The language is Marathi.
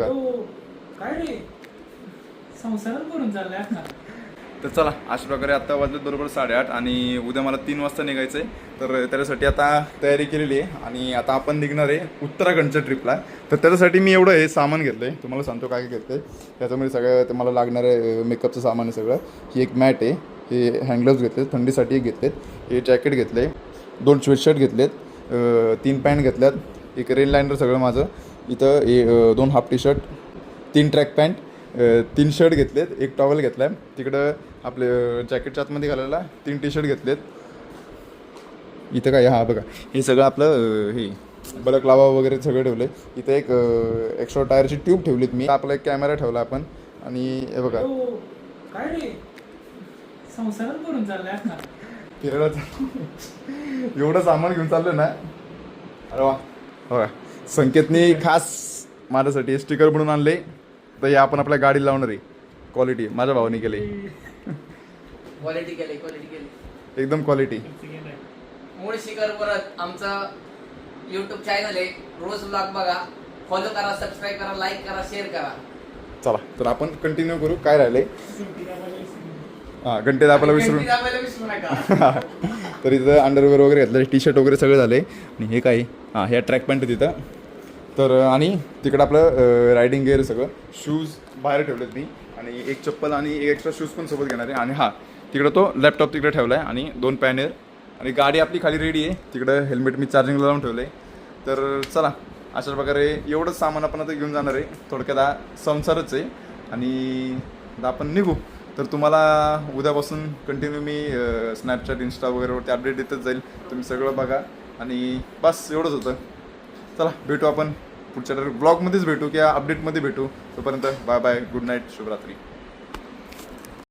काय रे संसारात करून चाललाय आता. तर चला अशा प्रकारे आता वाजले बरोबर 8:30 आणि उद्या मला 3 वाजता निघायचं आहे. तर त्याच्यासाठी आता तयारी केलेली आहे आणि आता आपण निघणार आहे उत्तराखंडच्या ट्रिपला. तर त्याच्यासाठी मी एवढं हे सामान घेतलं आहे, तुम्हाला सांगतो काय घेतलं आहे. त्याच्यामध्ये सगळं मला लागणारं मेकअपचं सामान आहे सगळं. ही एक मॅट आहे, हे हँडग्लोव्स घेतले, थंडीसाठी एक घेतलेत, हे जॅकेट घेतले, 2 स्वेटशर्ट घेतलेत, 3 पॅन्ट घेतल्यात, एक रेन लायनर सगळं माझं इथं, 2 half T shirt, 3 track pant, 3 shirt घेतलेत, एक टॉवेल घेतला आहे, तिकडं आपले जॅकेटच्या आतमध्ये घालायला 3 टी शर्ट घेतलेत. इथं काय हा बघा हे सगळं आपलं हे बलक लावा वगैरे सगळं ठेवलं आहे. इथं एक एक्स्ट्रा टायरची ट्यूब ठेवलीत मी, आपला एक कॅमेरा ठेवला आपण आणि हे बघा काय रे संसारात करून चाललाय आता. फिरायला एवढं सामान घेऊन चाललं ना. अरे वा बघा संकेतनी खास माझ्यासाठी स्टिकर बनवून आणले. तर हे आपण आपल्या गाडीला लावणार आहे. क्वालिटी माझ्या भावाने केली, क्वालिटी केली एकदम क्वालिटी. मूळ शिखर परत आमचं YouTube चॅनल आहे, रोज ब्लॉग बघा, फॉलो करा, सबस्क्राईब करा, लाईक करा, शेअर करा. चला तर आपण कंटिन्यू करू. काय राहिलंय हां घंटे दाबायला विसरून विसरू नका. तर इथं अंडरवेअर वगैरे घेतलं, टी शर्ट वगैरे सगळं झाले आणि हे काय हां ह्या ट्रॅक पॅन्ट तिथं. तर आणि तिकडं आपलं रायडिंग गेअर सगळं, शूज बाहेर ठेवलेत मी आणि एक चप्पल आणि एक एक्स्ट्रा शूज पण सोबत घेणार आहे. आणि हां तिकडं तो लॅपटॉप तिकडे ठेवला आहे आणि 2 पॅनर आणि गाडी आपली खाली रेडी आहे. तिकडं हेल्मेट मी चार्जिंगला लावून ठेवलं आहे. तर चला अशा प्रकारे एवढंच सामान आपण आता घेऊन जाणार आहे. थोडक्यात संसारच आहे आणि आता आपण निघू. तर तुम्हाला उद्यापासून कंटिन्यू मी स्नॅपचॅट इंस्टा वगैरेवरती अपडेट देतच जाईल. तुम्ही सगळं बघा आणि बस एवढंच होतं. चला भेटू आपण पुढच्या ब्लॉगमध्येच भेटू किंवा अपडेटमध्ये भेटू. तोपर्यंत बाय बाय, गुड नाईट, शुभरात्री.